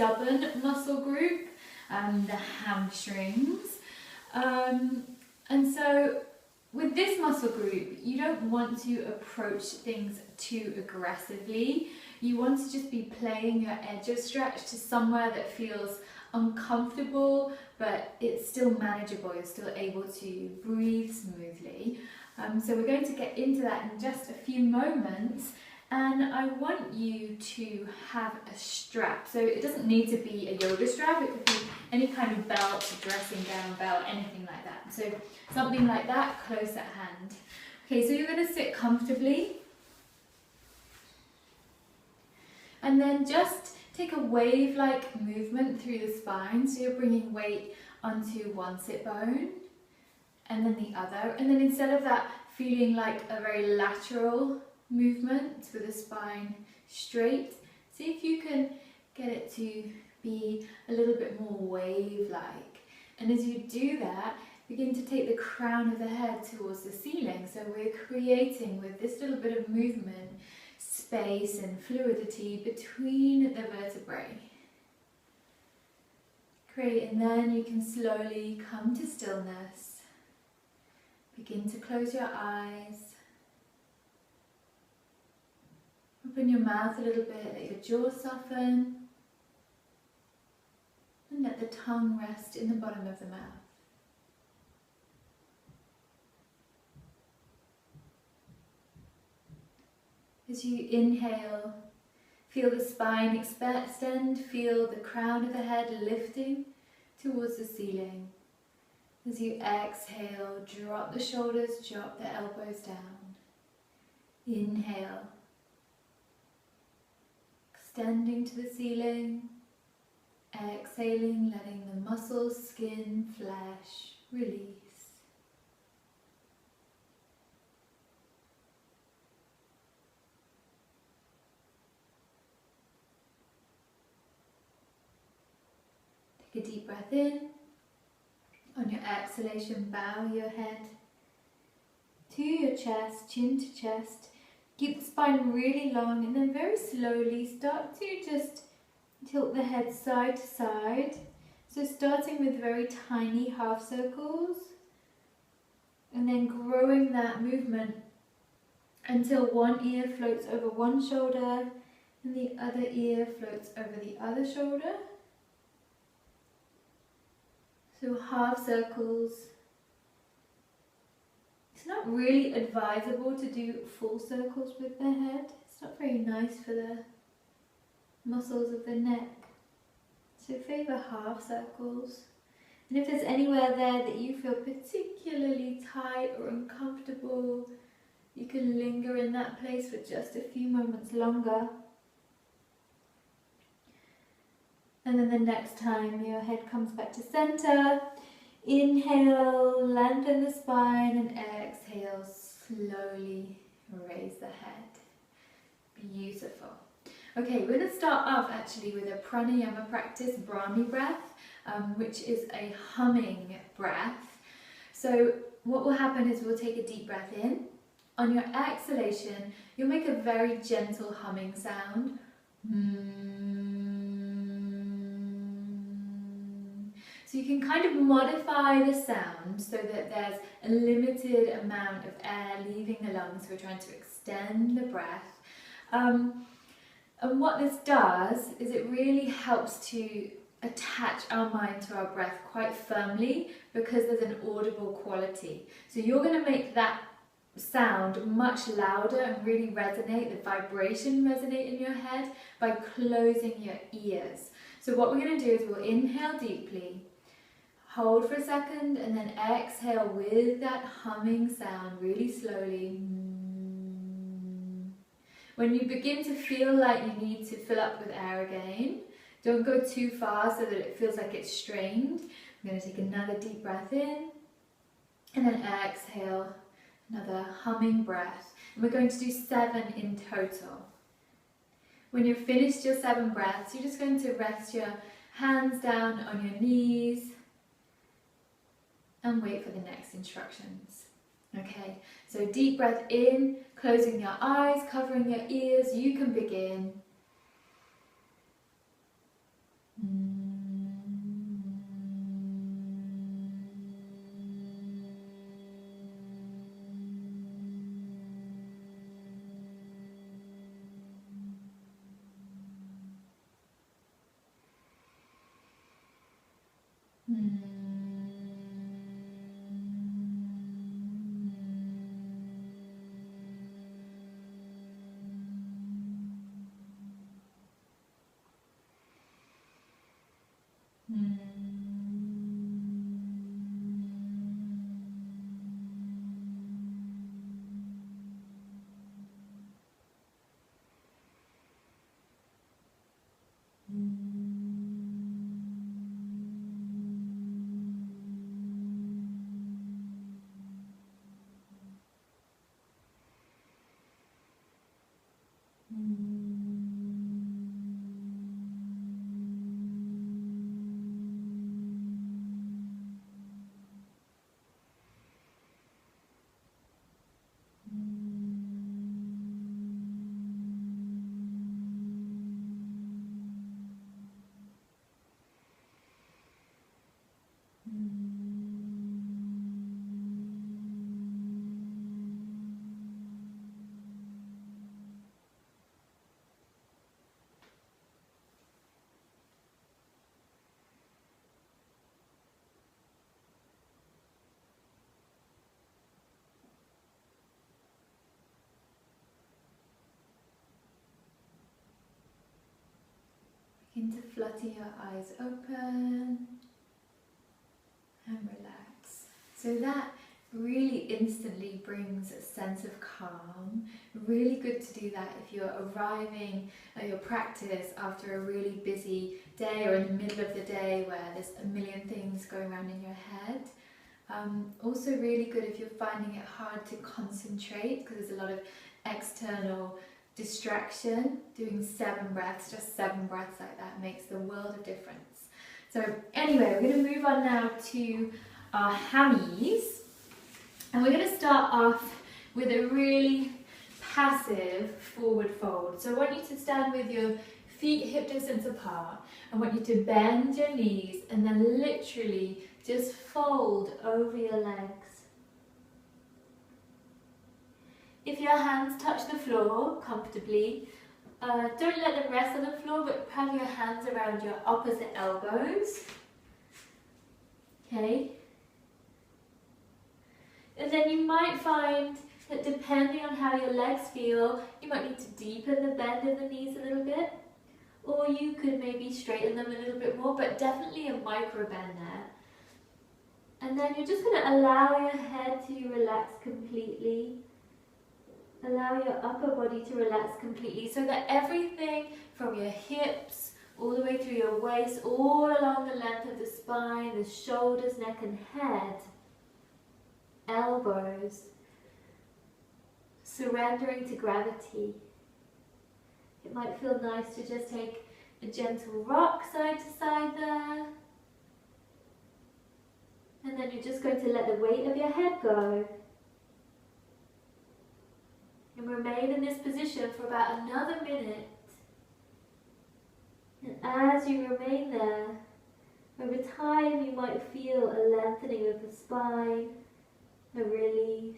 stubborn muscle group, the hamstrings. And so with this muscle group, you don't want to approach things too aggressively. You want to just be playing your edges stretch to somewhere that feels uncomfortable, but it's still manageable. You're still able to breathe smoothly. So we're going to get into that in just a few moments. And I want you to have a strap. So it doesn't need to be a yoga strap. It could be any kind of belt, a dressing gown belt, anything like that. So something like that, close at hand. Okay, so you're going to sit comfortably. And then just take a wave-like movement through the spine. So you're bringing weight onto one sit bone and then the other. And then instead of that feeling like a very lateral movement with the spine straight, see if you can get it to be a little bit more wave-like. And as you do that, begin to take the crown of the head towards the ceiling. So we're creating, with this little bit of movement, space and fluidity between the vertebrae. Great, and then you can slowly come to stillness. Begin to close your eyes. Open your mouth a little bit, let your jaw soften, and let the tongue rest in the bottom of the mouth. As you inhale, feel the spine extend, feel the crown of the head lifting towards the ceiling. As you exhale, drop the shoulders, drop the elbows down. Inhale, extending to the ceiling. Exhaling, letting the muscles, skin, flesh release. Take a deep breath in. On your exhalation, bow your head to your chest, chin to chest. Keep the spine really long, and then very slowly start to just tilt the head side to side. So starting with very tiny half circles, and then growing that movement until one ear floats over one shoulder and the other ear floats over the other shoulder. So half circles. It's not really advisable to do full circles with the head. It's not very nice for the muscles of the neck. So favour half circles. And if there's anywhere there that you feel particularly tight or uncomfortable, you can linger in that place for just a few moments longer. And then the next time your head comes back to center, inhale, lengthen the spine, and exhale, slowly raise the head. Beautiful. Okay, we're going to start off actually with a pranayama practice, Brahmi breath, which is a humming breath. So what will happen is we'll take a deep breath in. On your exhalation, you'll make a very gentle humming sound. So you can kind of modify the sound so that there's a limited amount of air leaving the lungs. We're trying to extend the breath. And what this does is it really helps to attach our mind to our breath quite firmly because there's an audible quality. So you're going to make that sound much louder and really resonate, the vibration resonate in your head by closing your ears. So what we're going to do is we'll inhale deeply, hold for a second, and then exhale with that humming sound really slowly. When you begin to feel like you need to fill up with air again, don't go too far so that it feels like it's strained. I'm going to take another deep breath in, and then exhale, another humming breath. And we're going to do 7 in total. When you've finished your 7 breaths, you're just going to rest your hands down on your knees and wait for the next instructions. Okay, so deep breath in, closing your eyes, covering your ears, you can begin. Begin to flutter your eyes open and relax. So that really instantly brings a sense of calm. Really good to do that if you're arriving at your practice after a really busy day or in the middle of the day where there's a million things going around in your head. Also really good if you're finding it hard to concentrate because there's a lot of external distraction. Doing 7 breaths, just 7 breaths like that makes the world of difference. So anyway, we're going to move on now to our hammies, and we're going to start off with a really passive forward fold. So I want you to stand with your feet hip distance apart. I want you to bend your knees and then literally just fold over your legs. If your hands touch the floor comfortably, don't let them rest on the floor, but have your hands around your opposite elbows. Okay? And then you might find that depending on how your legs feel, you might need to deepen the bend in the knees a little bit, or you could maybe straighten them a little bit more, but definitely a micro bend there. And then you're just going to allow your head to relax completely. Allow your upper body to relax completely so that everything from your hips all the way through your waist, all along the length of the spine, the shoulders, neck and head, elbows, surrendering to gravity. It might feel nice to just take a gentle rock side to side there. And then you're just going to let the weight of your head go. And remain in this position for about another minute. And as you remain there, over time you might feel a lengthening of the spine, a release.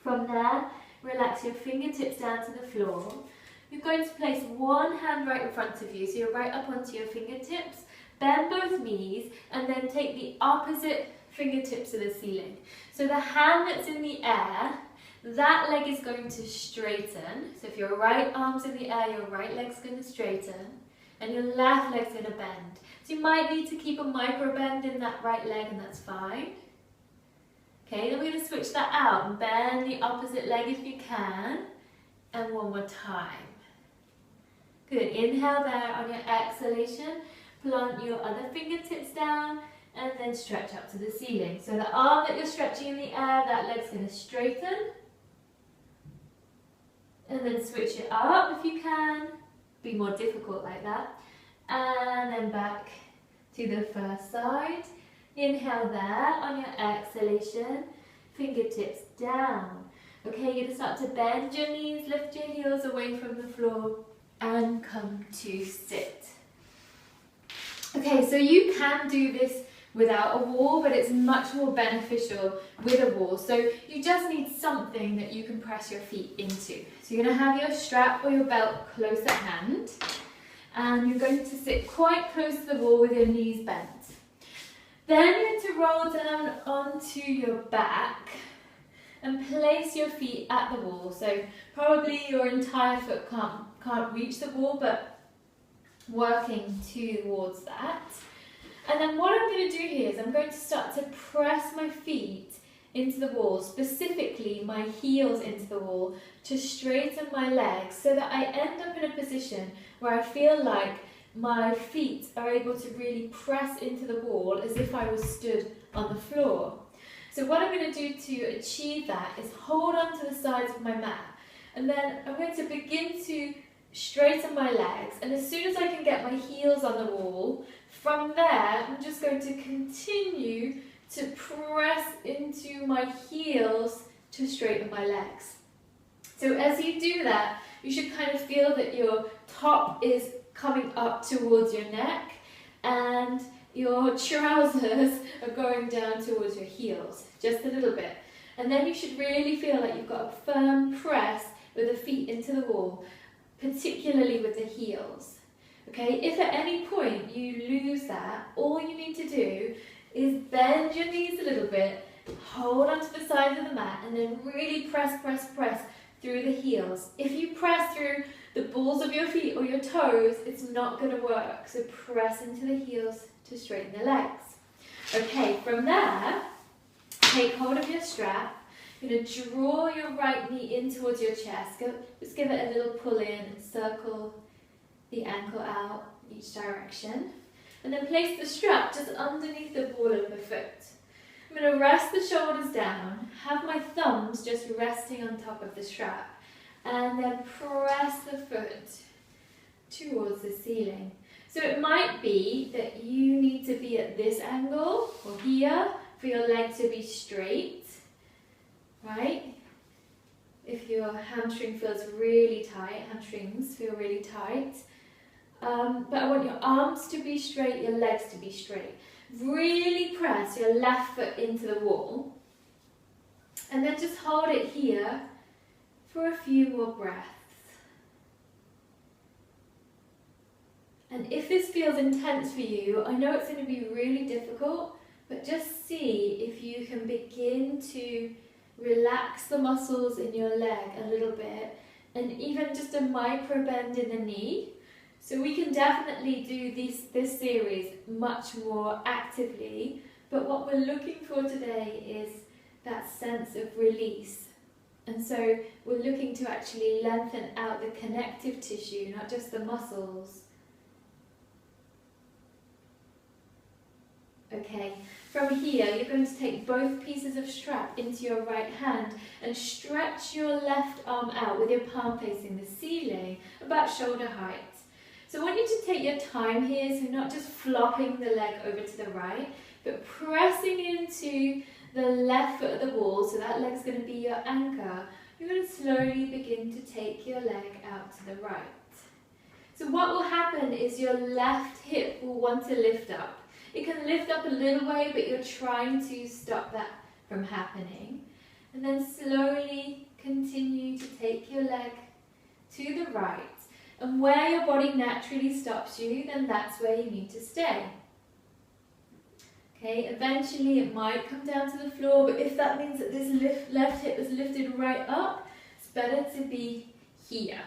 From there, relax your fingertips down to the floor. You're going to place one hand right in front of you, so you're right up onto your fingertips. Bend both knees and then take the opposite fingertips to the ceiling. So the hand that's in the air, that leg is going to straighten. So if your right arm's in the air, your right leg's going to straighten and your left leg's going to bend. So you might need to keep a micro bend in that right leg, and that's fine. Okay, then we're going to switch that out and bend the opposite leg if you can. And one more time. Good, inhale there. On your exhalation, plant your other fingertips down and then stretch up to the ceiling. So the arm that you're stretching in the air, that leg's going to straighten. And then switch it up if you can. Be more difficult like that. And then back to the first side. Inhale there. On your exhalation, fingertips down. Okay, you're going to start to bend your knees, lift your heels away from the floor and come to sit. Okay, so you can do this without a wall, but it's much more beneficial with a wall. So you just need something that you can press your feet into. So you're going to have your strap or your belt close at hand, and you're going to sit quite close to the wall with your knees bent. Then you're going to roll down onto your back and place your feet at the wall. So probably your entire foot can't reach the wall, but working towards that. And then what I'm going to do here is I'm going to start to press my feet into the wall, specifically my heels into the wall, to straighten my legs so that I end up in a position where I feel like my feet are able to really press into the wall as if I was stood on the floor. So what I'm going to do to achieve that is hold on to the sides of my mat, and then I'm going to begin to straighten my legs, and as soon as I can get my heels on the wall, from there I'm just going to continue to press into my heels to straighten my legs. So as you do that, you should kind of feel that your top is coming up towards your neck and your trousers are going down towards your heels, just a little bit. And then you should really feel like you've got a firm press with the feet into the wall, particularly with the heels. Okay, if at any point you lose that, all you need to do is bend your knees a little bit, hold onto the sides of the mat, and then really press through the heels. If you press through the balls of your feet or your toes, it's not going to work. So press into the heels to straighten the legs. Okay, from there, take hold of your strap. You're going to draw your right knee in towards your chest. Just give it a little pull in and circle the ankle out each direction. And then place the strap just underneath the ball of the foot. I'm going to rest the shoulders down, have my thumbs just resting on top of the strap, and then press the foot towards the ceiling. So it might be that you need to be at this angle or here for your leg to be straight, right? If your hamstring feels really tight, hamstrings feel really tight. But I want your arms to be straight, your legs to be straight. Really press your left foot into the wall. And then just hold it here for a few more breaths. And if this feels intense for you, I know it's going to be really difficult, but just see if you can begin to relax the muscles in your leg a little bit, and even just a micro bend in the knee. So we can definitely do this series much more actively, but what we're looking for today is that sense of release. And so we're looking to actually lengthen out the connective tissue, not just the muscles. Okay, from here you're going to take both pieces of strap into your right hand and stretch your left arm out with your palm facing the ceiling, about shoulder height. So I want you to take your time here, so not just flopping the leg over to the right, but pressing into the left foot of the wall, so that leg's going to be your anchor. You're going to slowly begin to take your leg out to the right. So what will happen is your left hip will want to lift up. It can lift up a little way, but you're trying to stop that from happening. And then slowly continue to take your leg to the right. And where your body naturally stops you, then that's where you need to stay. Okay, eventually it might come down to the floor, but if that means that this left hip is lifted right up, it's better to be here.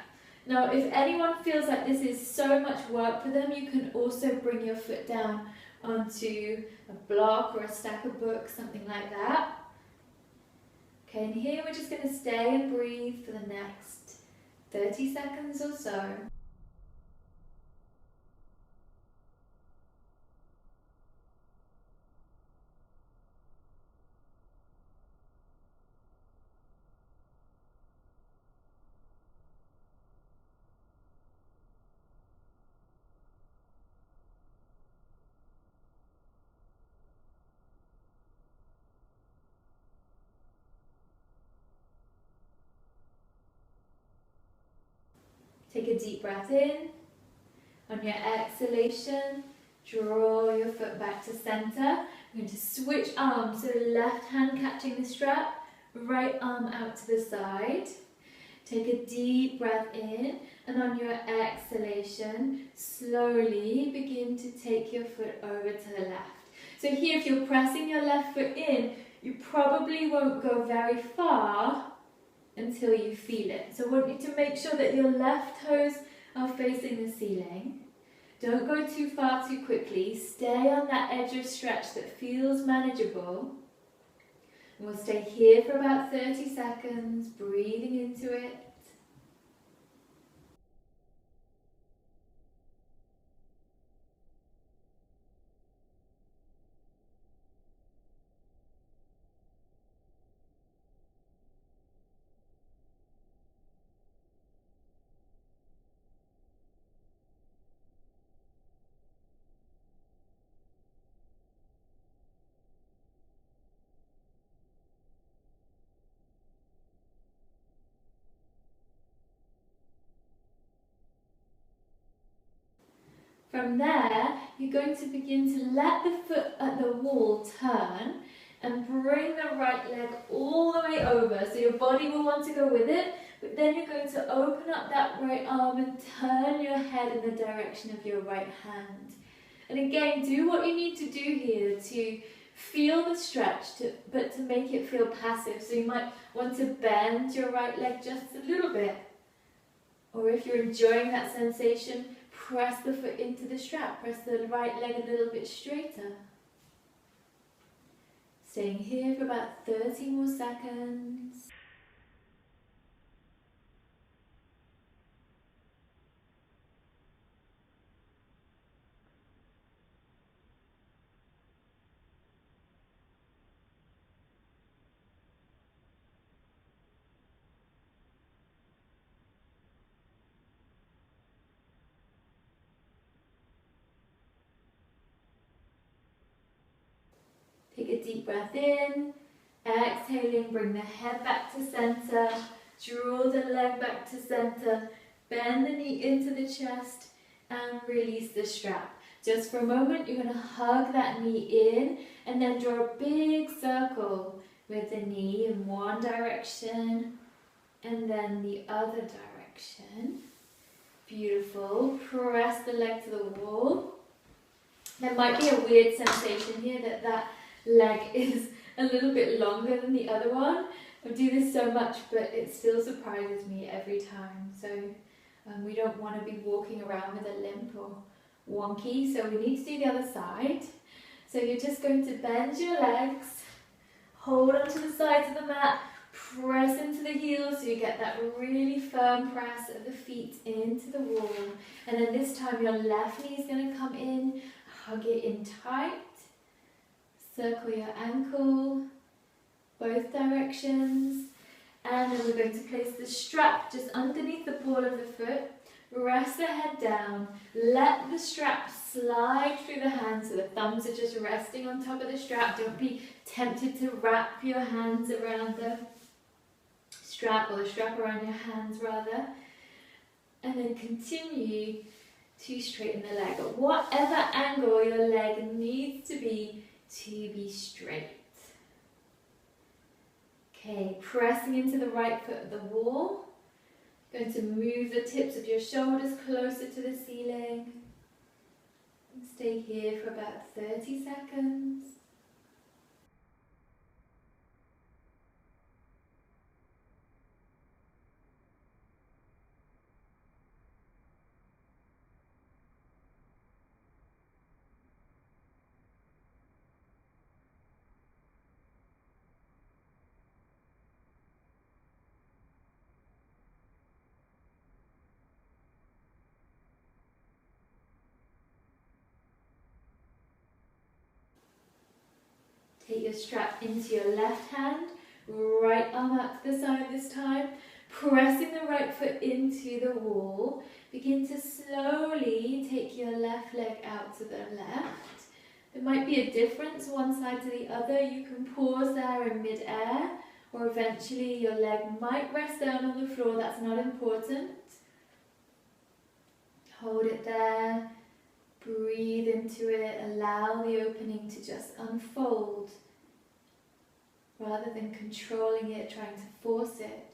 Now, if anyone feels like this is so much work for them, you can also bring your foot down onto a block or a stack of books, something like that. Okay, and here we're just going to stay and breathe for the next 30 seconds or so. Take a deep breath in. On your exhalation, draw your foot back to center. We're going to switch arms, so left hand catching the strap, right arm out to the side. Take a deep breath in, and on your exhalation, slowly begin to take your foot over to the left. So here, if you're pressing your left foot in, you probably won't go very far until you feel it. So I want you to make sure that your left toes are facing the ceiling. Don't go too far too quickly. Stay on that edge of stretch that feels manageable. And we'll stay here for about 30 seconds, breathing into it. From there, you're going to begin to let the foot at the wall turn and bring the right leg all the way over. So your body will want to go with it, but then you're going to open up that right arm and turn your head in the direction of your right hand. And again, do what you need to do here to feel the stretch, but to make it feel passive. So you might want to bend your right leg just a little bit. Or if you're enjoying that sensation, press the foot into the strap. Press the right leg a little bit straighter. Staying here for about 30 more seconds. Take a deep breath in, exhaling, bring the head back to center, draw the leg back to center, bend the knee into the chest and release the strap. Just for a moment, you're going to hug that knee in and then draw a big circle with the knee in one direction and then the other direction. Beautiful. Press the leg to the wall. There might be a weird sensation here that leg is a little bit longer than the other one. I do this so much, but it still surprises me every time. So we don't want to be walking around with a limp or wonky, so we need to do the other side. So you're just going to bend your legs, hold onto the sides of the mat, press into the heels so you get that really firm press of the feet into the wall. And then this time your left knee is going to come in, hug it in tight. Circle your ankle, both directions, and then we're going to place the strap just underneath the ball of the foot. Rest the head down, let the strap slide through the hands so the thumbs are just resting on top of the strap. Don't be tempted to wrap your hands around the strap, or the strap around your hands rather. And then continue to straighten the leg at whatever angle your leg needs to be straight. Okay, pressing into the right foot of the wall. Going to move the tips of your shoulders closer to the ceiling. And stay here for about 30 seconds. Take your strap into your left hand, right arm out to the side this time, pressing the right foot into the wall. Begin to slowly take your left leg out to the left. There might be a difference one side to the other. You can pause there in mid-air, or eventually your leg might rest down on the floor. That's not important. Hold it there. Breathe into it. Allow the opening to just unfold rather than controlling it, trying to force it.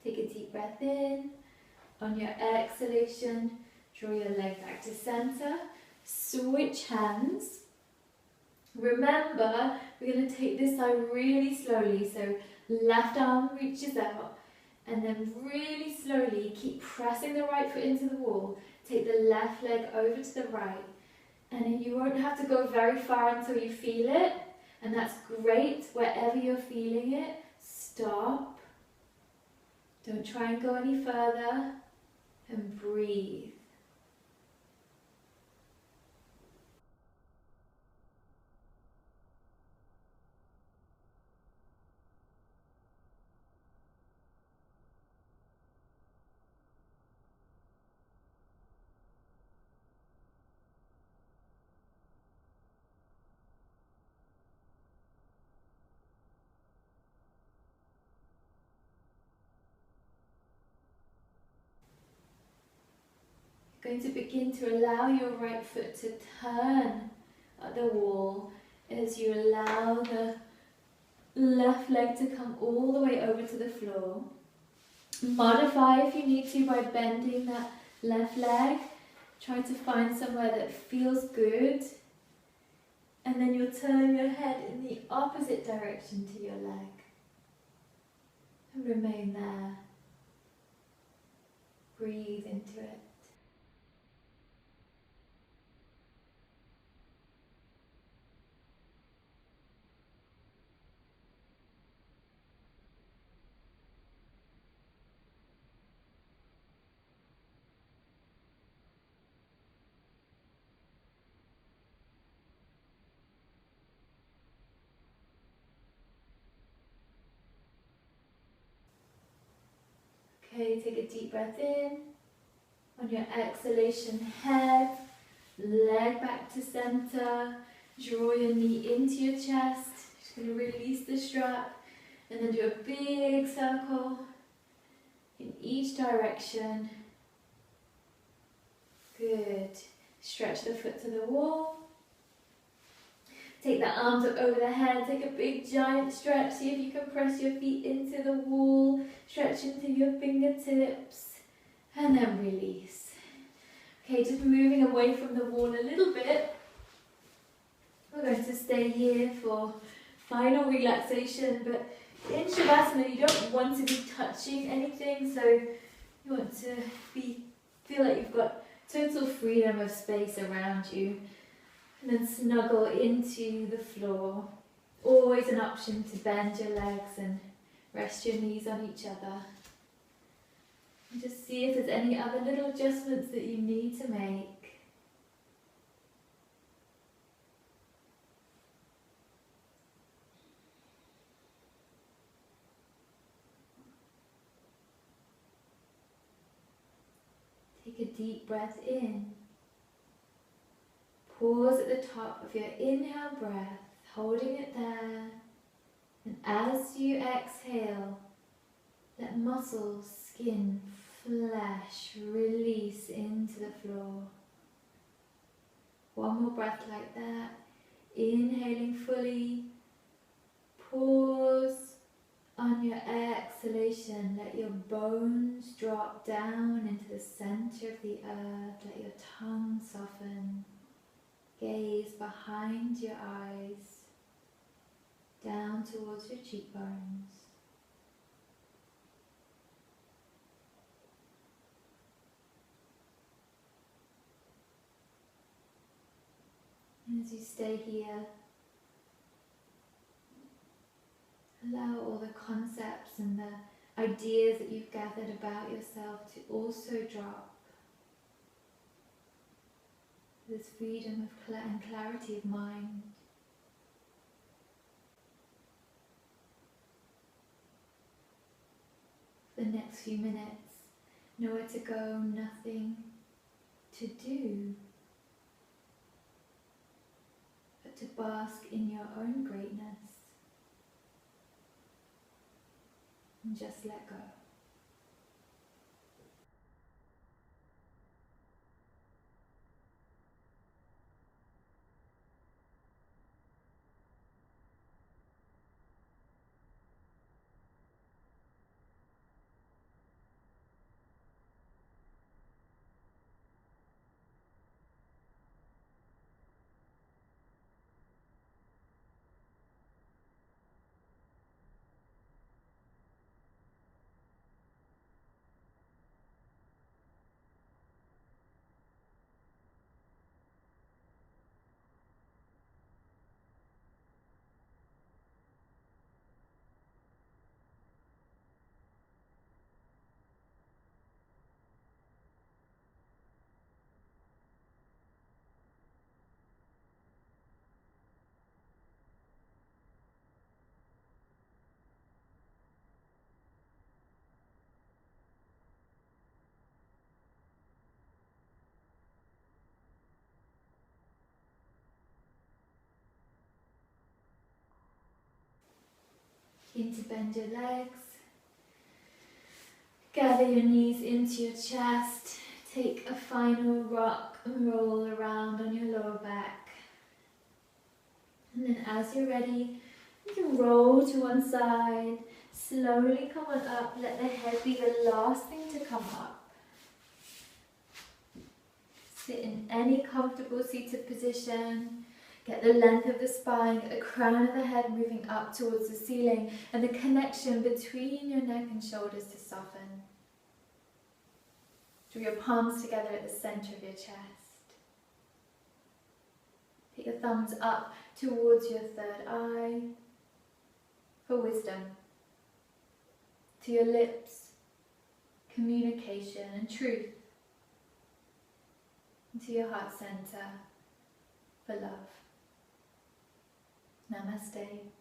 Take a deep breath in. On your exhalation, draw your leg back to center. Switch hands. Remember, we're going to take this side really slowly. So left arm reaches out. And then really slowly keep pressing the right foot into the wall. Take the left leg over to the right. And you won't have to go very far until you feel it. And that's great. Wherever you're feeling it, stop. Don't try and go any further, and breathe. Going to begin to allow your right foot to turn at the wall as you allow the left leg to come all the way over to the floor. Modify if you need to by bending that left leg. Try to find somewhere that feels good. And then you'll turn your head in the opposite direction to your leg. And remain there. Breathe into it. Okay, take a deep breath in. On your exhalation, head, leg back to center. Draw your knee into your chest. Just going to release the strap and then do a big circle in each direction. Good. Stretch the foot to the wall. Take the arms up over the head, take a big giant stretch, see if you can press your feet into the wall, stretch into your fingertips, and then release. Okay, just moving away from the wall a little bit. We're going to stay here for final relaxation, but in Shavasana you don't want to be touching anything, so you want to feel like you've got total freedom of space around you. And then snuggle into the floor. Always an option to bend your legs and rest your knees on each other. And just see if there's any other little adjustments that you need to make. Take a deep breath in. Pause at the top of your inhale breath, holding it there. And as you exhale, let muscles, skin, flesh release into the floor. One more breath like that. Inhaling fully. Pause. On your exhalation, let your bones drop down into the center of the earth. Let your tongue soften. Gaze behind your eyes, down towards your cheekbones. And as you stay here, allow all the concepts and the ideas that you've gathered about yourself to also drop. this freedom and clarity of mind. For the next few minutes, nowhere to go, nothing to do, but to bask in your own greatness and just let go. Begin to bend your legs. Gather your knees into your chest. Take a final rock and roll around on your lower back. And then as you're ready, you can roll to one side. Slowly come on up. Let the head be the last thing to come up. Sit in any comfortable seated position. Get the length of the spine, get the crown of the head moving up towards the ceiling, and the connection between your neck and shoulders to soften. Draw your palms together at the center of your chest. Take your thumbs up towards your third eye for wisdom. To your lips, communication and truth. And to your heart center for love. Namaste.